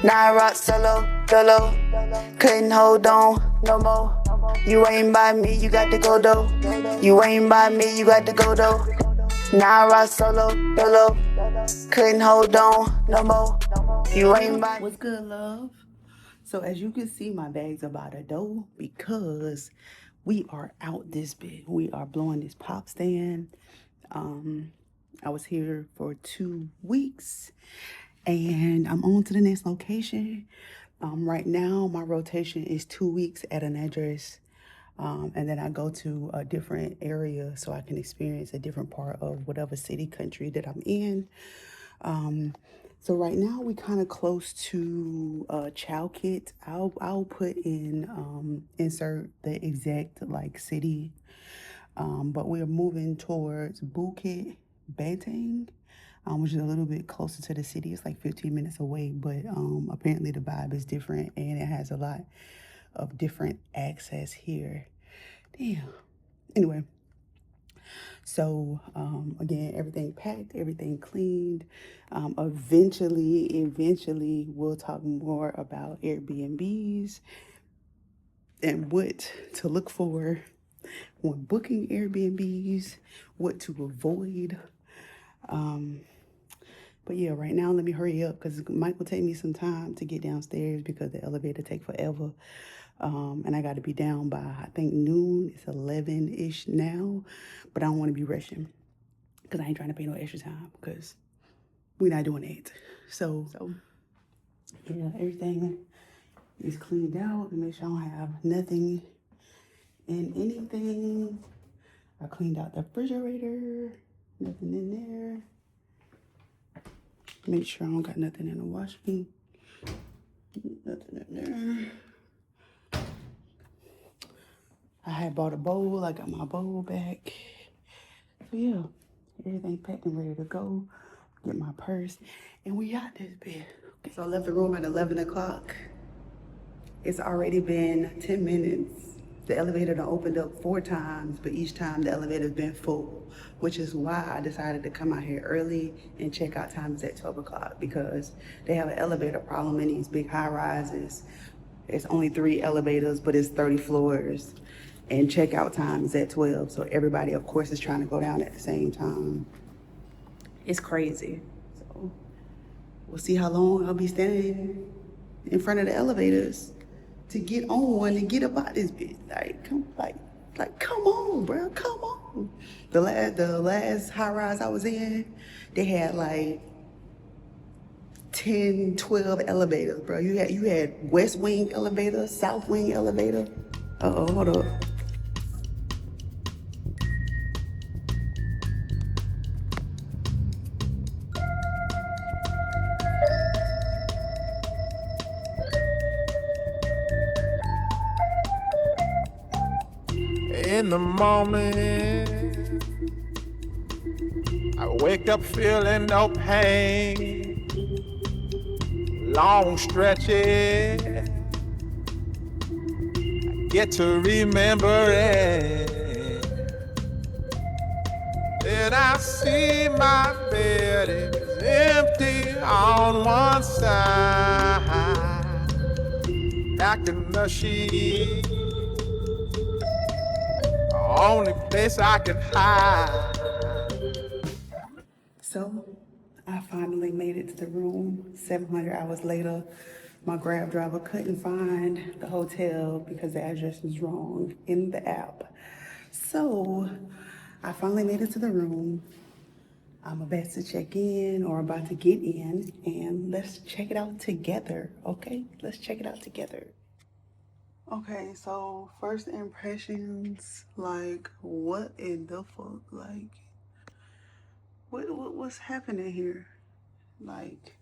Now I rock solo, dolo. Couldn't hold on no more. You ain't by me, you got to go though. You ain't by me, you got to go though. Now I rock solo, dolo. Couldn't hold on no more. You ain't by me. What's good, love? So as you can see, my bag's about to go because we are out this bit. We are blowing this pop stand. I was here for 2 weeks and I'm on to the next location. Right now, my rotation is 2 weeks at an address. And then I go to a different area so I can experience a different part of whatever city, country that I'm in. So right now we kind of close to Chowkit. I'll put in insert the exact like city, but we're moving towards Bukit Bantang, which is a little bit closer to the city. It's like 15 minutes away, but apparently the vibe is different and it has a lot of different access here. Damn. Anyway. So again, everything packed, everything cleaned. Eventually, we'll talk more about Airbnbs and what to look for when booking Airbnbs, what to avoid. But yeah, right now, let me hurry up because it might take me some time to get downstairs because the elevator take forever. And I got to be down by, I think, noon. It's 11-ish now, but I don't want to be rushing because I ain't trying to pay no extra time because we're not doing it. So yeah, everything is cleaned out to make sure I don't have nothing in anything. I cleaned out the refrigerator, nothing in there. Make sure I don't got nothing in the washing. Nothing in there. I had bought a bowl. I got my bowl back. So yeah, everything packed and ready to go. Get my purse. And we got this bed. Okay. So I left the room at 11 o'clock. It's already been 10 minutes. The elevator done opened up 4 times, but each time the elevator's been full, which is why I decided to come out here early and check out times at 12 o'clock because they have an elevator problem in these big high rises. It's only 3 elevators, but it's 30 floors. And checkout time is at 12. So everybody, of course, is trying to go down at the same time. It's crazy. So we'll see how long I'll be standing in front of the elevators to get on one and get about this bitch. Come on, bro, come on. The last high rise I was in, they had like 10, 12 elevators, bro. You had West Wing elevator, South Wing elevator. Uh-oh, hold up. In the morning, I wake up feeling no pain. Long stretches, I get to remember it. Then I see my bed is empty on one side. Back in the sheet, only place I can hide. So I finally made it to the room 700 hours later. My Grab driver couldn't find the hotel because the address was wrong in the app. So I finally made it to the room. I'm about to check in or about to get in and let's check it out together, okay? Let's check it out together. Okay, so first impressions, like what in the fuck? Like what's happening here? Like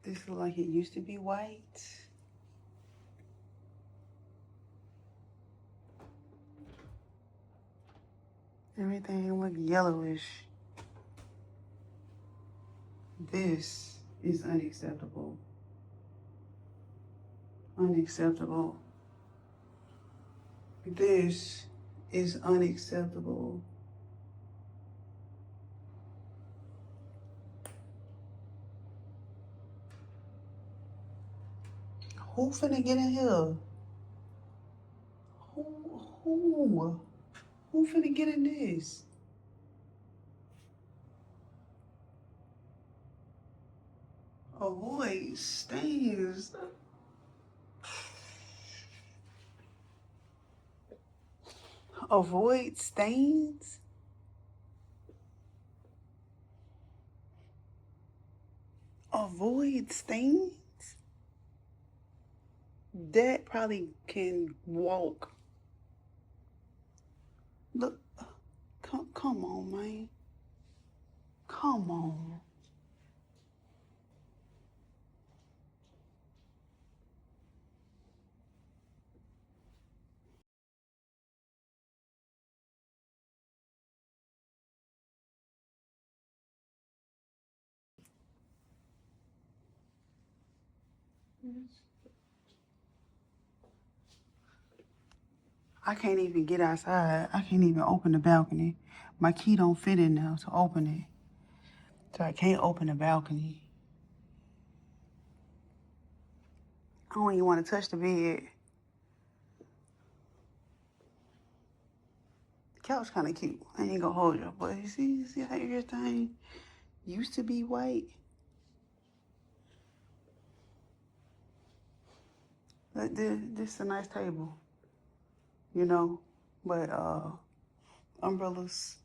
this look like it used to be white. Everything look yellowish. This is unacceptable. Unacceptable. This is unacceptable. Who finna get in here? Who? Who finna get in this? Avoid stains. Avoid stains? Avoid stains? That probably can walk. Look, come on, man. Come on. I can't even get outside. I can't even open the balcony. My key don't fit in there to open it. So I can't open the balcony. I don't even want to touch the bed. The couch kind of cute. I ain't gonna hold you, but you see how everything used to be white? This is a nice table, you know, but umbrellas,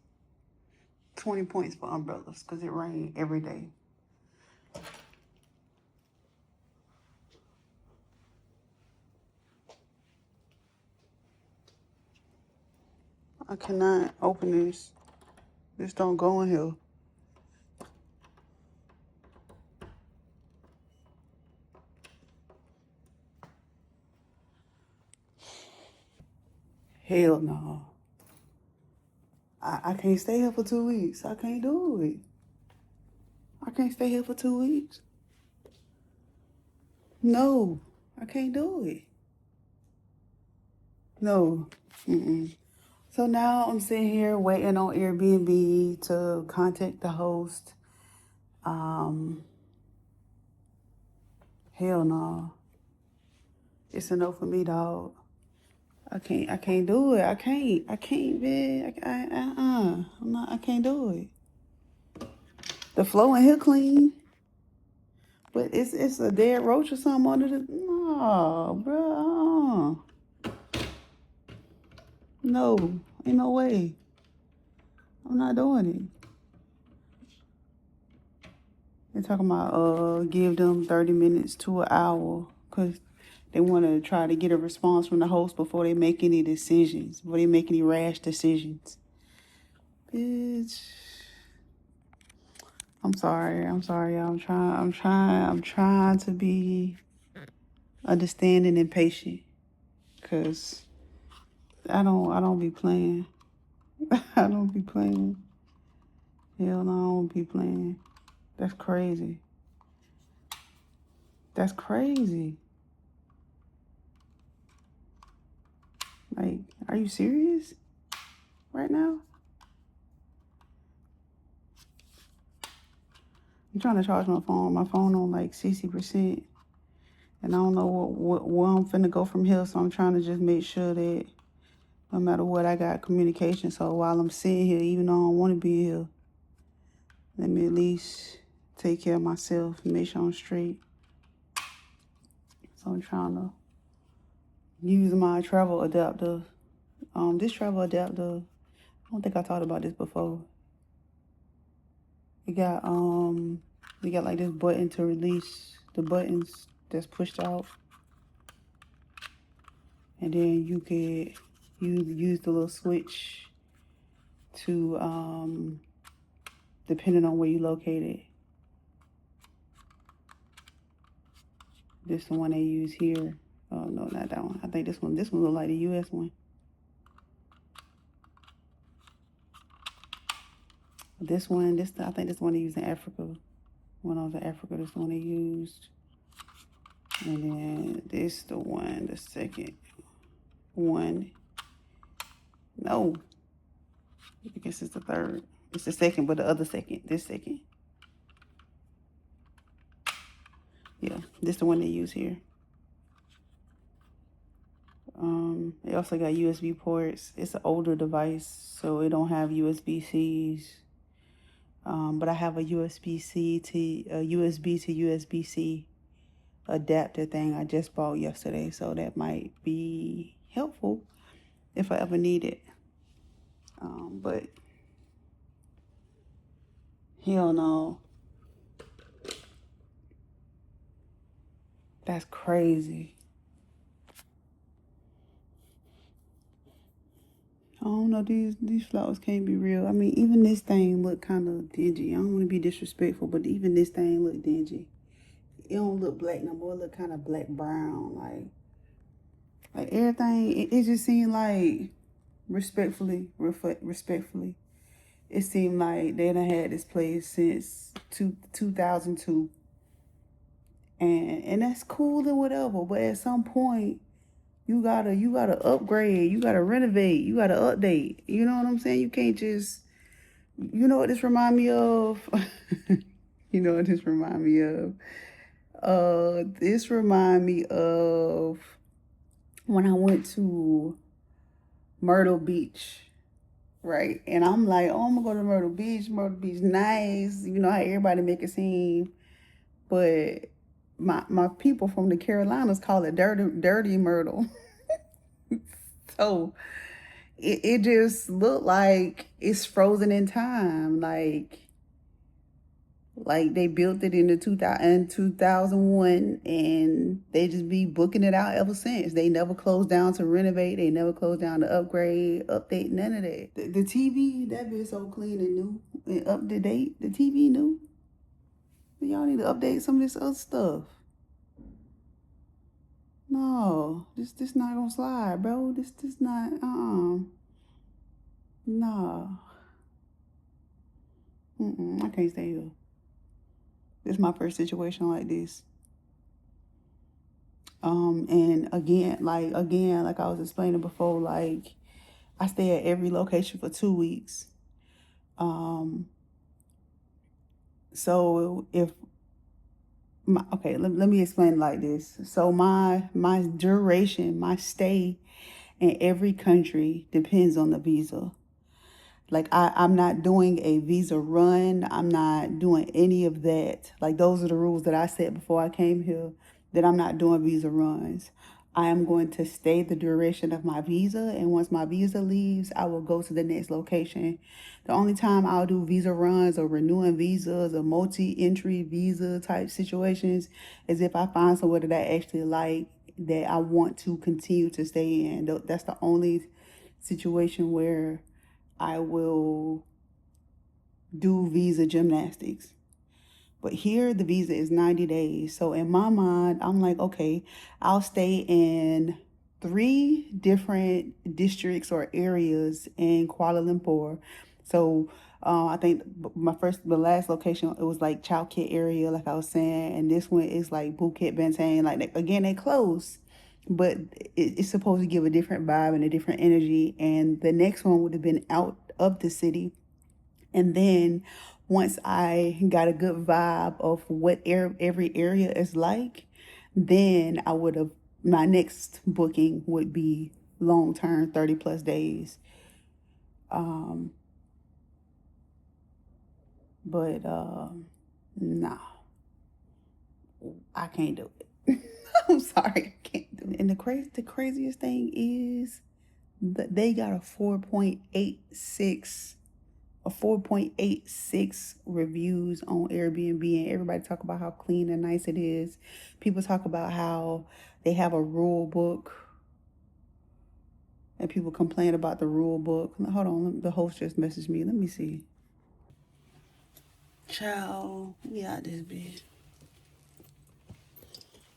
20 points for umbrellas because it rained every day. I cannot open this. This don't go in here. Hell no. I can't stay here for 2 weeks. I can't do it. I can't stay here for 2 weeks. No, I can't do it. No. Mm-mm. So now I'm sitting here waiting on Airbnb to contact the host. Hell no. It's a no for me, dog. I can't do it. I can't, man. I can't do it. The floor in here clean, but it's a dead roach or something under the. No, bro. No, ain't no way. I'm not doing it. They're talking about give them 30 minutes to an hour because they want to try to get a response from the host before they make any decisions, before they make any rash decisions. Bitch. I'm sorry. I'm trying to be understanding and patient. Cause I don't be playing. I don't be playing. Hell no, I don't be playing. That's crazy. That's crazy. Like, are you serious right now? I'm trying to charge my phone. My phone on like 60%. And I don't know where I'm finna go from here. So I'm trying to just make sure that no matter what, I got communication. So while I'm sitting here, even though I don't want to be here, let me at least take care of myself and make sure I'm straight. So I'm trying to use my travel adapter. This travel adapter, I don't think I talked about this before. It got like this button to release the buttons that's pushed out. And then you could use the little switch to depending on where you located. This is the one they use here. Oh no, not that one. I think this one look like the US one. This one, I think this one they use in Africa. When I was in Africa, this one they used. And then this the one, the second one No, I guess it's the third. It's the second, but the other second. This second. Yeah, this the one they use here. They also got USB ports. It's an older device, so it don't have USB-Cs. But I have a USB-C to a USB to USB-C adapter thing I just bought yesterday, so that might be helpful if I ever need it. But hell no. That's crazy. I don't know, these flowers can't be real. I mean, even this thing look kind of dingy. I don't want to be disrespectful, but even this thing look dingy. It don't look black no more. It look kind of black brown. Like everything. It just seemed like respectfully. It seemed like they done had this place since 2002. And that's cool and whatever. But at some point, you gotta upgrade, you gotta renovate, you gotta update. You know what I'm saying? You can't just, you know what this remind me of? You know what this remind me of? This remind me of when I went to Myrtle Beach, right? And I'm like, oh, I'm gonna go to Myrtle Beach. Myrtle Beach, nice. You know how everybody make it seem, but my people from the Carolinas call it dirty Myrtle. So it just looked like it's frozen in time. Like they built it in the 2001 and they just be booking it out ever since. They never closed down to renovate. They never closed down to upgrade, update, none of that. The TV, that bitch so clean and new and up to date. The TV new. Y'all need to update some of this other stuff. No, this not gonna slide, bro. This not, no. I can't stay here. This is my first situation like this. And again, like I was explaining before, like I stay at every location for 2 weeks. So if okay, let me explain it like this. So my duration, my stay in every country depends on the visa. Like I'm not doing a visa run. I'm not doing any of that. Like those are the rules that I set before I came here, that I'm not doing visa runs. I am going to stay the duration of my visa, and once my visa leaves, I will go to the next location. The only time I'll do visa runs or renewing visas or multi-entry visa type situations is if I find somewhere that I actually like, that I want to continue to stay in. That's the only situation where I will do visa gymnastics. But here the visa is 90 days. So in my mind, I'm like, okay, I'll stay in 3 different districts or areas in Kuala Lumpur. So I think the last location, it was like Chow Kit area, like I was saying. And this one is like Phuket, Bantang. Like, again, they close, but it's supposed to give a different vibe and a different energy. And the next one would have been out of the city. And then once I got a good vibe of what every area is like, then my next booking would be long term, 30 plus days. But no, I can't do it. I'm sorry, I can't do it. And the craziest thing is that they got a 4.86 reviews on Airbnb, and everybody talk about how clean and nice it is. People talk about how they have a rule book, and people complain about the rule book. Hold on, the host just messaged me. Let me see. Ciao. Yeah, this bitch.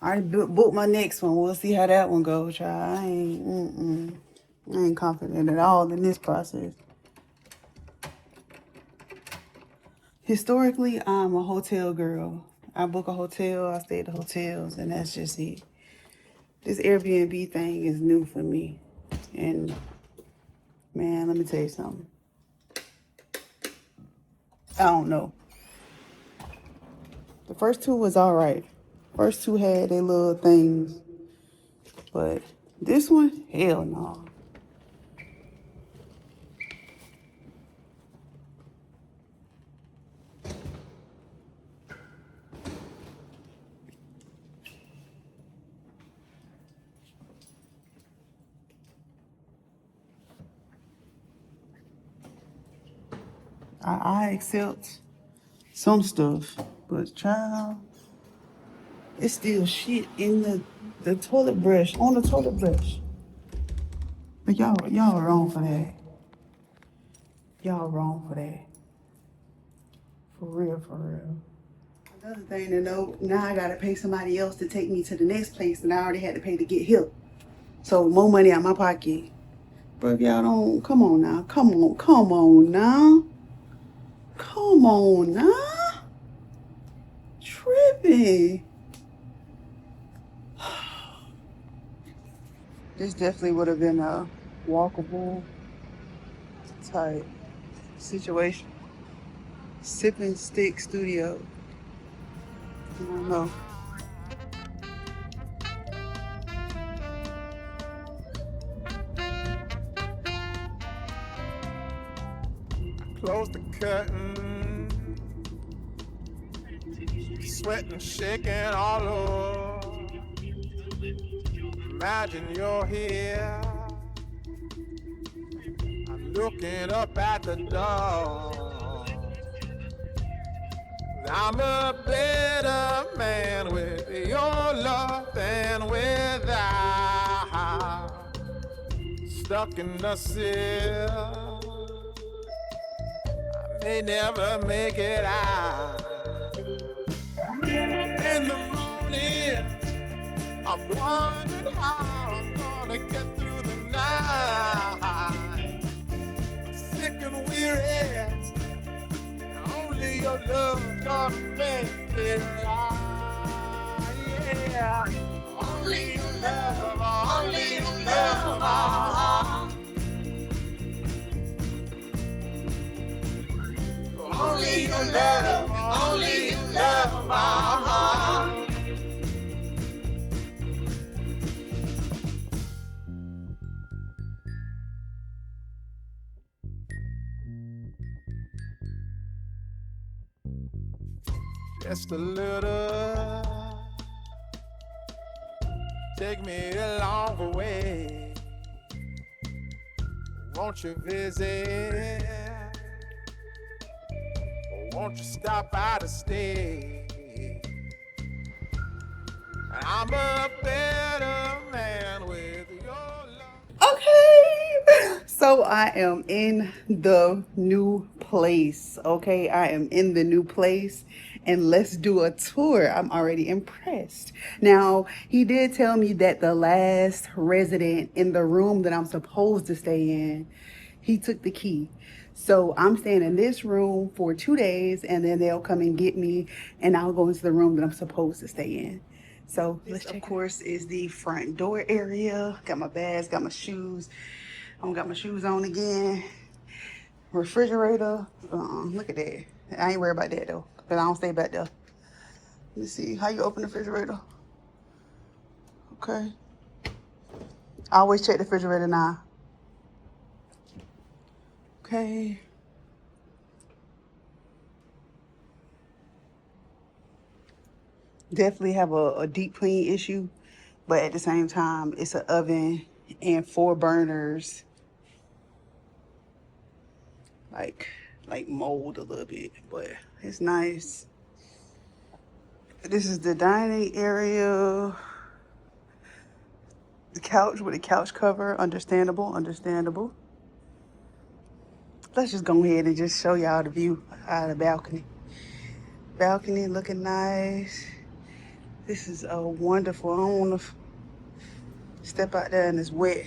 I already booked my next one. We'll see how that one goes, child. I ain't confident at all in this process. Historically, I'm a hotel girl. I book a hotel, I stay at the hotels, and that's just it. This Airbnb thing is new for me. And Man, let me tell you something. I don't know. The first two was all right. First two had their little things, but this one, hell no. I accept some stuff, but child, it's still shit in the toilet brush, on the toilet brush. But y'all wrong for that. Y'all wrong for that. For real, for real. Another thing to note, now I gotta pay somebody else to take me to the next place and I already had to pay to get here. So more money out my pocket. But if y'all don't, come on now. Come on now. Come on now. Tripping. This definitely would have been a walkable type situation. Sipping Stick Studio. I don't know. Close the curtain, sweating, shaking all over. Imagine you're here. I'm looking up at the door. I'm a better man with your love than without. Stuck in the sill, I may never make it out. In the morning, I'm wondering how I'm gonna get through the night. Sick and weary, only your love gonna make it right. Yeah, only your love, only your love. Only your love, only your love. Just a little, take me along the way. Won't you visit? Won't you stop by to stay? I'm a better man with your love. Okay. So I am in the new place. Okay. I am in the new place. And let's do a tour. I'm already impressed. Now, he did tell me that the last resident in the room that I'm supposed to stay in, he took the key. So I'm staying in this room for 2 days and then they'll come and get me and I'll go into the room that I'm supposed to stay in. So this, of course, is the front door area. Got my bags, got my shoes. I don't got my shoes on again. Refrigerator. Look at that. I ain't worried about that though, because I don't stay back there. Let me see. How you open the refrigerator? Okay. I always check the refrigerator now. Okay. Definitely have a deep clean issue, but at the same time, it's an oven and 4 burners. Like mold a little bit, but it's nice. This is the dining area. The couch with a couch cover, understandable. Let's just go ahead and just show y'all the view out of the balcony. Balcony looking nice. This is a wonderful. I don't want to step out there and it's wet.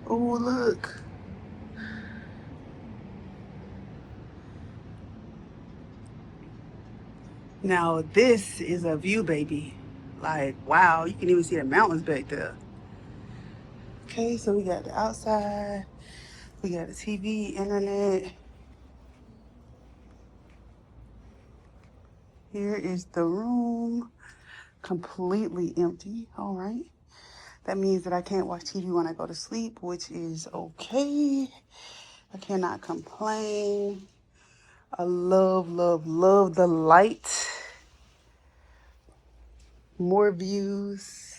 Oh, look. Now this is a view, baby. Like, wow, you can even see the mountains back there. Okay, so we got the outside, we got the TV, internet. Here is the room, completely empty. All right. That means that I can't watch TV when I go to sleep, which is okay. I cannot complain. I love, love, love the light. More views.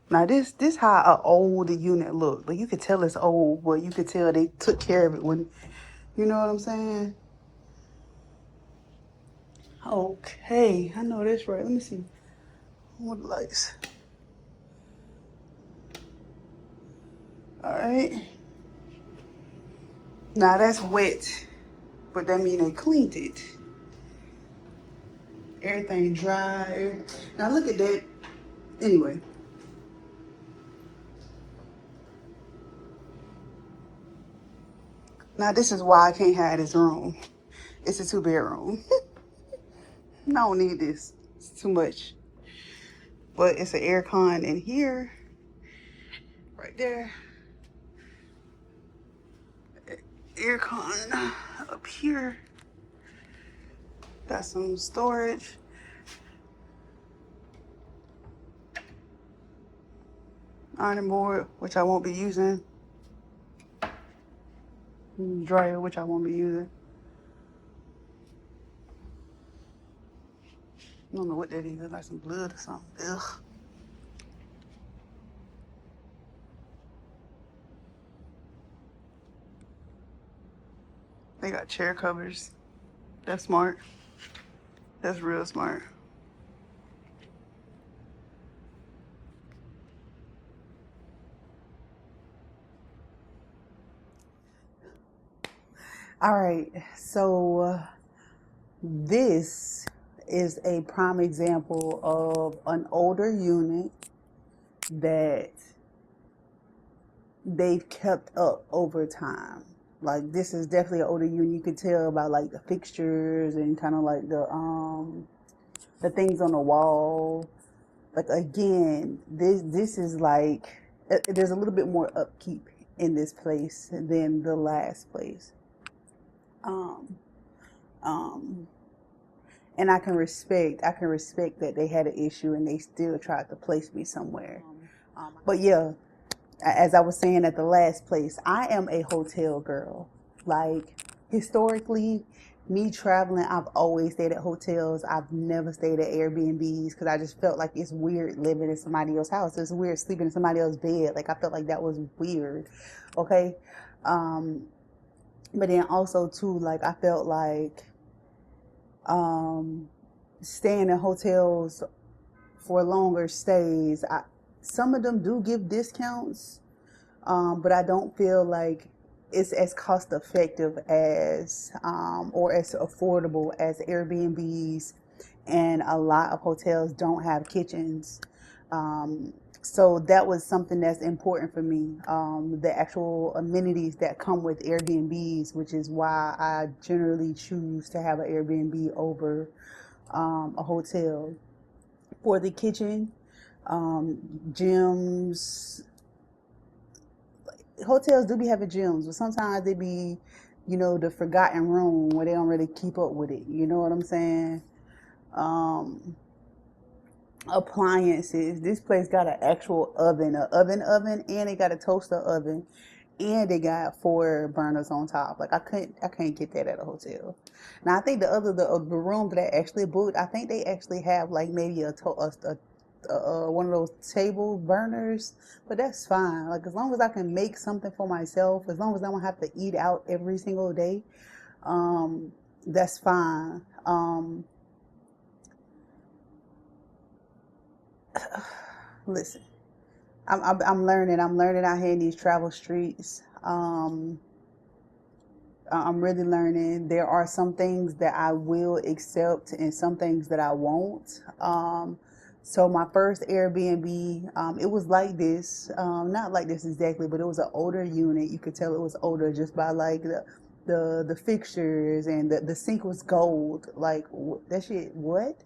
Now this how an old unit look. Like you could tell it's old, but you could tell they took care of it when, you know what I'm saying? Okay, I know this right. Let me see. What the lights? All right. Now that's wet, but that mean they cleaned it. Everything dry. Now look at that. Anyway. Now this is why I can't have this room. It's a 2-bedroom. I don't need this. It's too much. But it's an air con in here. Right there. Air con up here. Got some storage. Ironing board, which I won't be using. Dryer, which I won't be using. I don't know what that is. Like some blood or something. Ugh. They got chair covers. That's smart. That's real smart. All right, so this is a prime example of an older unit that they've kept up over time. Like this is definitely an older unit. You could tell by like the fixtures and kind of like the things on the wall. Like again, this is like there's a little bit more upkeep in this place than the last place. And I can respect that they had an issue and they still tried to place me somewhere. But yeah, as I was saying at the last place, I am a hotel girl. Like historically, me traveling, I've always stayed at hotels. I've never stayed at Airbnbs because I just felt like it's weird living in somebody else's house. It's weird sleeping in somebody else's bed. Like I felt like that was weird. Okay. But then also too, like I felt like staying in hotels for longer stays. Some of them do give discounts, but I don't feel like it's as cost effective as or as affordable as Airbnbs, and a lot of hotels don't have kitchens. So that was something that's important for me. The actual amenities that come with Airbnbs, which is why I generally choose to have an Airbnb over a hotel. For the kitchen, gyms, hotels do be having gyms, but sometimes they be, the forgotten room where they don't really keep up with it. You know what I'm saying? Appliances. This place got an actual oven, and they got a toaster oven, and they got 4 burners on top. Like I can't get that at a hotel. Now I think the room that I actually booked, I think they actually have like maybe a one of those table burners, but that's fine. Like as long as I can make something for myself, as long as I don't have to eat out every single day, that's fine. Listen, I'm learning out here in these travel streets. I'm really learning. There are some things that I will accept and some things that I won't. So my first Airbnb, it was like this, not like this exactly, but it was an older unit. You could tell it was older just by like the fixtures, and the sink was gold. Like that shit, what?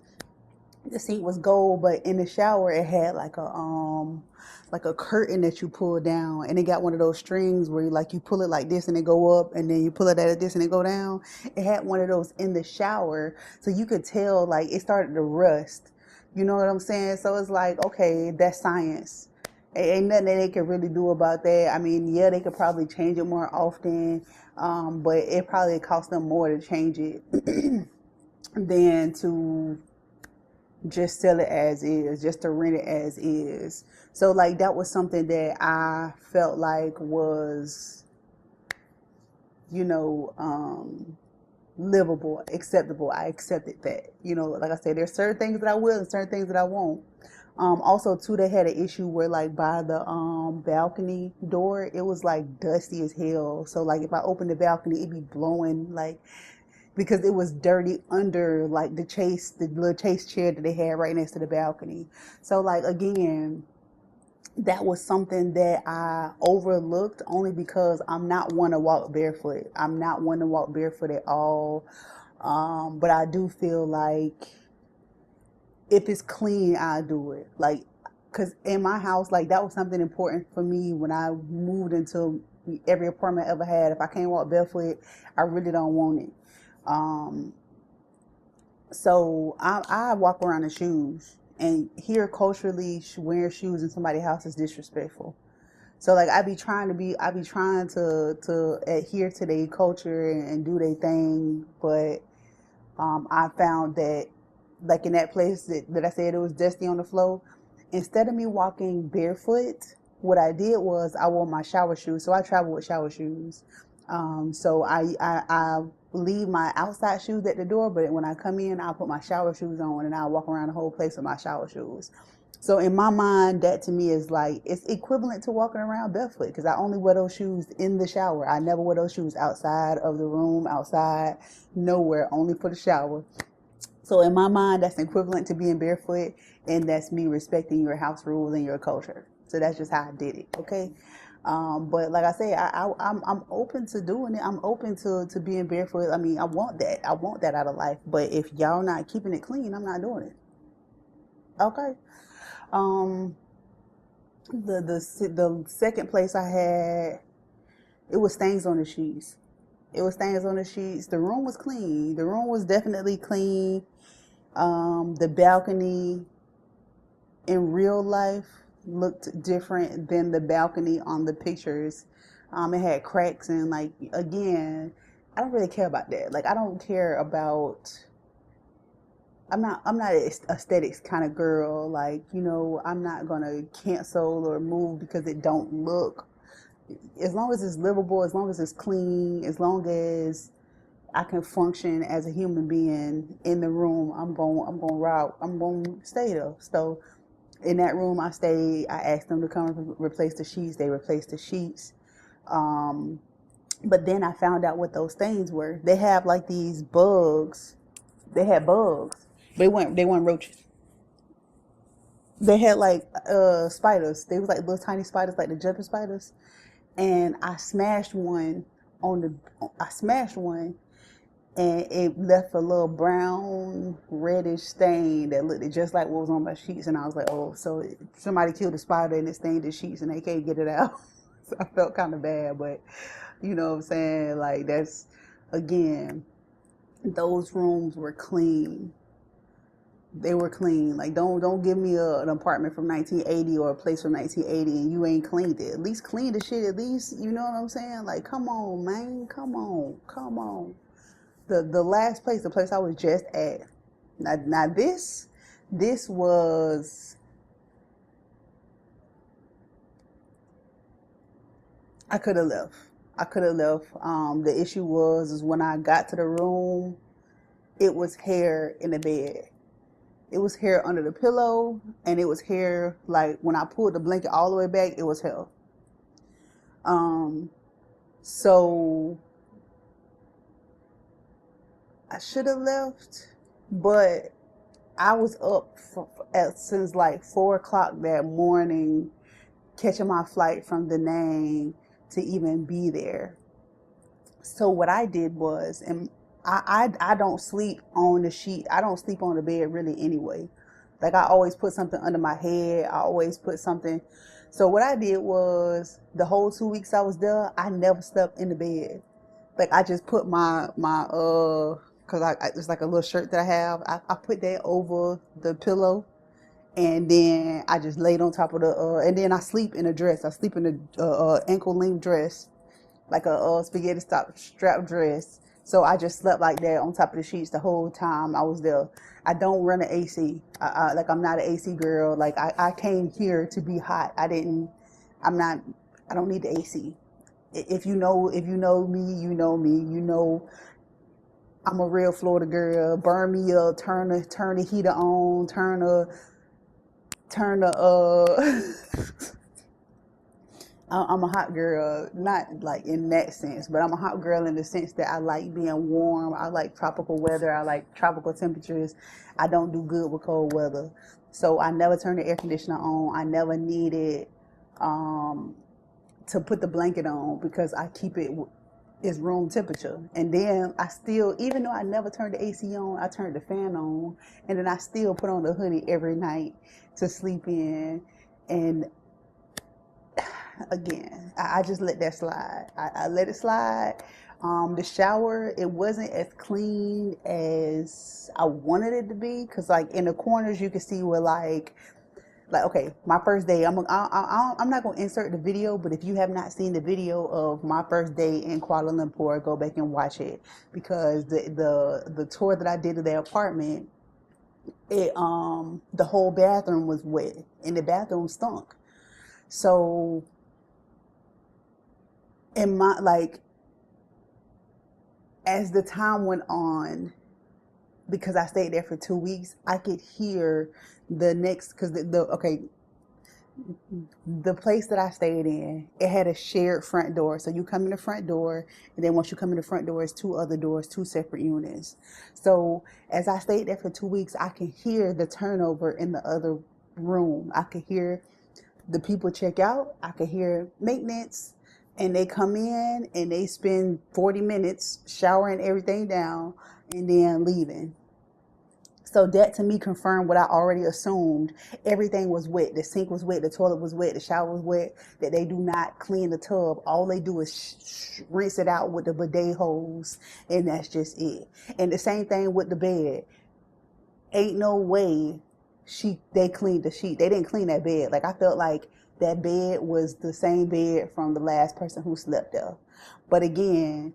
The sink was gold, but in the shower it had like a curtain that you pull down, and it got one of those strings where you pull it like this and it go up, and then you pull it at this and it go down. It had one of those in the shower, so you could tell like it started to rust. You know what I'm saying? So it's like, okay, that's science. Ain't nothing that they could really do about that. I mean, yeah, they could probably change it more often, but it probably cost them more to change it than to just sell it as is, just to rent it as is. So like that was something that I felt like was, you know, livable, acceptable. I accepted that. You know, like I said, there's certain things that I will and certain things that I won't. Also too, they had an issue where like by the balcony door, it was like dusty as hell. So like if I opened the balcony, it'd be blowing like, because it was dirty under like the little chase chair that they had right next to the balcony. So like again, that was something that I overlooked only because I'm not one to walk barefoot. I'm not one to walk barefoot at all. But I do feel like if it's clean, I do it. Like, cause in my house, like that was something important for me when I moved into every apartment I ever had. If I can't walk barefoot, I really don't want it. Um, so I walk around in shoes, and here culturally, wearing shoes in somebody's house is disrespectful. So like I be trying to adhere to their culture and do their thing, but I found that like in that place that I said it was dusty on the floor, instead of me walking barefoot, what I did was I wore my shower shoes. So I travel with shower shoes. So I leave my outside shoes at the door, but when I come in, I'll put my shower shoes on and I'll walk around the whole place with my shower shoes. So in my mind, that to me is like, it's equivalent to walking around barefoot because I only wear those shoes in the shower. I never wear those shoes outside of the room, outside, nowhere, only for the shower. So in my mind, that's equivalent to being barefoot, and that's me respecting your house rules and your culture. So that's just how I did it. Okay. But like I say, I'm open to doing it. I'm open to being barefoot. I mean, I want that. I want that out of life. But if y'all not keeping it clean, I'm not doing it. Okay. Um, the second place I had, it was stains on the sheets. It was stains on the sheets. The room was clean. The room was definitely clean. The balcony in real life looked different than the balcony on the pictures. It had cracks and like again, I don't really care about that. Like I don't care about. I'm not an aesthetics kind of girl. Like you know, I'm not gonna cancel or move because it don't look. As long as it's livable, as long as it's clean, as long as I can function as a human being in the room, I'm going to stay there. So in that room I stayed. I asked them to come and replace the sheets. They replaced the sheets. Um, but then I found out what those things were. They have like these bugs. They had bugs. They weren't roaches. They had like spiders. They was like little tiny spiders, like the jumping spiders. And I smashed one, and it left a little brown reddish stain that looked just like what was on my sheets. And I was like, oh, so somebody killed a spider and it stained the sheets and they can't get it out. So I felt kind of bad, but you know what I'm saying? Like that's, again, those rooms were clean. They were clean. Like don't give me an apartment from 1980 or a place from 1980 and you ain't cleaned it. At least clean the shit. At least, you know what I'm saying? Like come on, man. Come on. The last place, the place I was just at. Now this was, I could have left. I could have left. The issue was is when I got to the room, it was hair in the bed. It was hair under the pillow, and it was hair like when I pulled the blanket all the way back, it was hair. Um, so I should have left, but I was up since like 4 o'clock that morning, catching my flight from Da Nang to even be there. So what I did was, and I don't sleep on the sheet. I don't sleep on the bed really anyway. Like I always put something under my head. I always put something. So what I did was the whole 2 weeks I was there, I never slept in the bed. Like I just put my cause I it's like a little shirt that I have. I put that over the pillow, and then I just laid on top of the and then I sleep in a dress. I sleep in a ankle length dress, like a spaghetti strap dress. So I just slept like that on top of the sheets the whole time I was there. I don't run an AC. Like I'm not an AC girl. Like I came here to be hot. I'm not. I don't need the AC. If you know me, you know me. You know I'm a real Florida girl. Burn me up. Turn the heater on. Turn the I'm a hot girl, not like in that sense, but I'm a hot girl in the sense that I like being warm. I like tropical weather. I like tropical temperatures. I don't do good with cold weather. So I never turn the air conditioner on. I never needed to put the blanket on because I keep it is room temperature. And then I still, even though I never turned the AC on, I turned the fan on, and then I still put on the hoodie every night to sleep in. And again, I just let that slide. I let it slide. The shower, it wasn't as clean as I wanted it to be, because like in the corners you can see where like okay, my first day, I'm not going to insert the video, but if you have not seen the video of my first day in Kuala Lumpur, go back and watch it, because the tour that I did of the apartment, the whole bathroom was wet and the bathroom stunk. So in my, like, as the time went on, because I stayed there for 2 weeks, I could hear the next, because the place that I stayed in, it had a shared front door. So you come in the front door, and then once you come in the front door, it's two other doors, two separate units. So as I stayed there for 2 weeks, I could hear the turnover in the other room. I could hear the people check out. I could hear maintenance, and they come in and they spend 40 minutes showering everything down and then leaving. So that to me confirmed what I already assumed. Everything was wet. The sink was wet. The toilet was wet. The shower was wet. That they do not clean the tub. All they do is rinse it out with the bidet hose, and that's just it. And the same thing with the bed. Ain't no way they cleaned the sheet. They didn't clean that bed. Like I felt like that bed was the same bed from the last person who slept there. But again,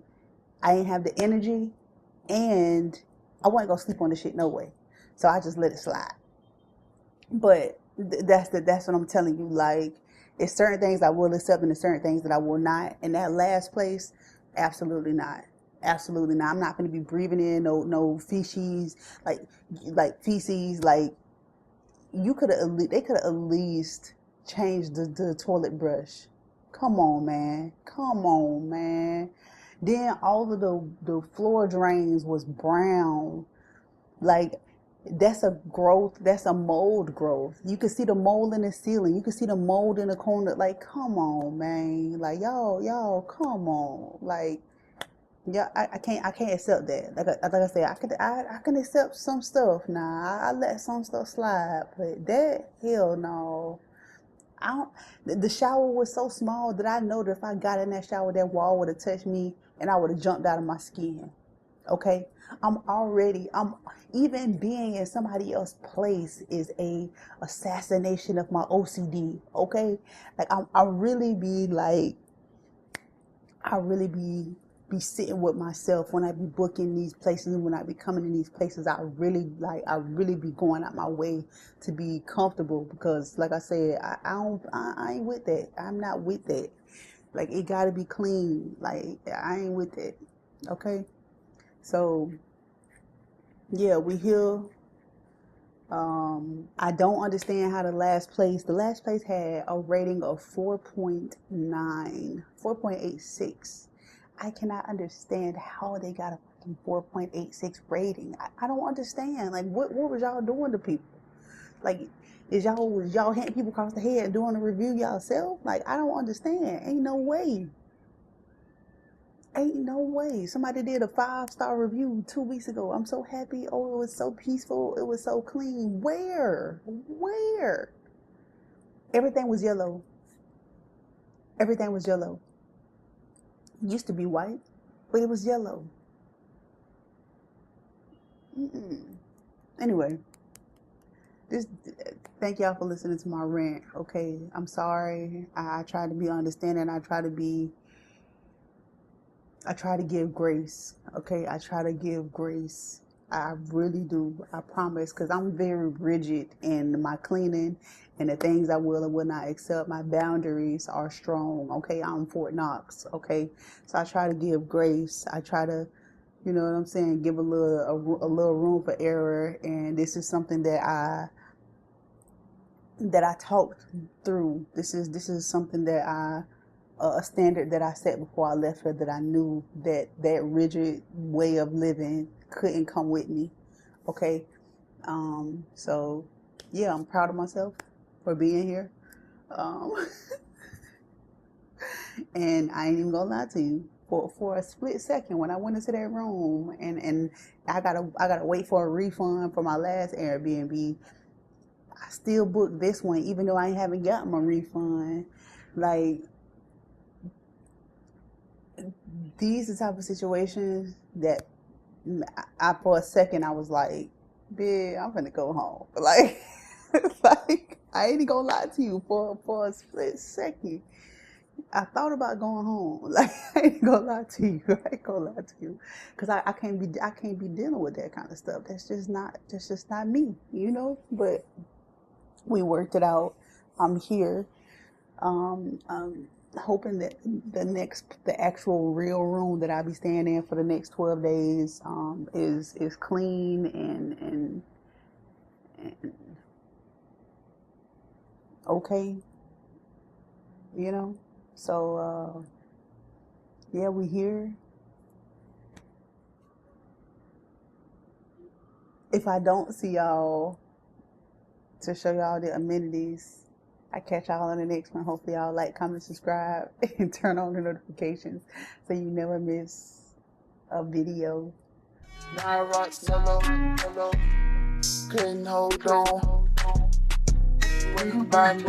I didn't have the energy, and I wasn't gonna sleep on the shit no way. So I just let it slide. But that's what I'm telling you. Like, it's certain things I will accept and there's certain things that I will not. And that last place, absolutely not. Absolutely not. I'm not going to be breathing in no feces, like feces. Like, they could have at least changed the toilet brush. Come on, man. Then all of the floor drains was brown. Like, that's a mold growth. You can see the mold in the ceiling. You can see the mold in the corner. Like, come on, man. Like, y'all, come on. Like, yeah, I can't accept that. Like I said, I can accept some stuff. Nah, I let some stuff slide, but that, hell no. I don't. The shower was so small that I know that if I got in that shower, that wall would have touched me and I would have jumped out of my skin. Okay, I'm even being in somebody else's place is a assassination of my OCD. Okay, like I really be sitting with myself when I be booking these places, and when I be coming in these places. I really be going out my way to be comfortable, because like I said, I ain't with that. I'm not with that. Like, it gotta be clean. Like, I ain't with that. Okay. So, yeah, we here. I don't understand how the last place had a rating of 4.9, 4.86. I cannot understand how they got a 4.86 rating. I don't understand. Like, what was y'all doing to people? Like, was y'all hitting people across the head and doing a review yourself? Like, I don't understand. Ain't no way. Ain't no way. Somebody did a 5-star review 2 weeks ago. I'm so happy. Oh, it was so peaceful. It was so clean. Where? Everything was yellow. Everything was yellow. It used to be white, but it was yellow. Anyway, thank y'all for listening to my rant. Okay, I'm sorry. I try to be understanding. I try to give grace. Okay, I try to give grace. I really do. I promise, because I'm very rigid in my cleaning and the things I will and will not accept. My boundaries are strong. Okay, I'm Fort Knox. Okay, so I try to give grace. I try to, you know what I'm saying, give a little room for error. And this is something that I talked through. This is something that a standard that I set before I left her, that I knew that rigid way of living couldn't come with me. Okay. So yeah, I'm proud of myself for being here. And I ain't even gonna lie to you, for a split second when I went into that room and I gotta wait for a refund for my last Airbnb, I still booked this one even though I haven't gotten my refund. Like, these are the type of situations that I for a second I was like, bitch, I'm finna go home. Like, like, I ain't gonna lie to you, for a split second I thought about going home. Like, I ain't gonna lie to you. Because I can't be dealing with that kind of stuff. That's just not me, you know. But we worked it out. I'm here. Hoping that the actual real room that I'll be staying in for the next 12 days is clean and okay, you know. So yeah, we here. If I don't see y'all to show y'all the amenities, I catch y'all on the next one. Hopefully y'all like, comment, subscribe, and turn on the notifications so you never miss a video. Now I rock solo, couldn't hold on. You ain't by me.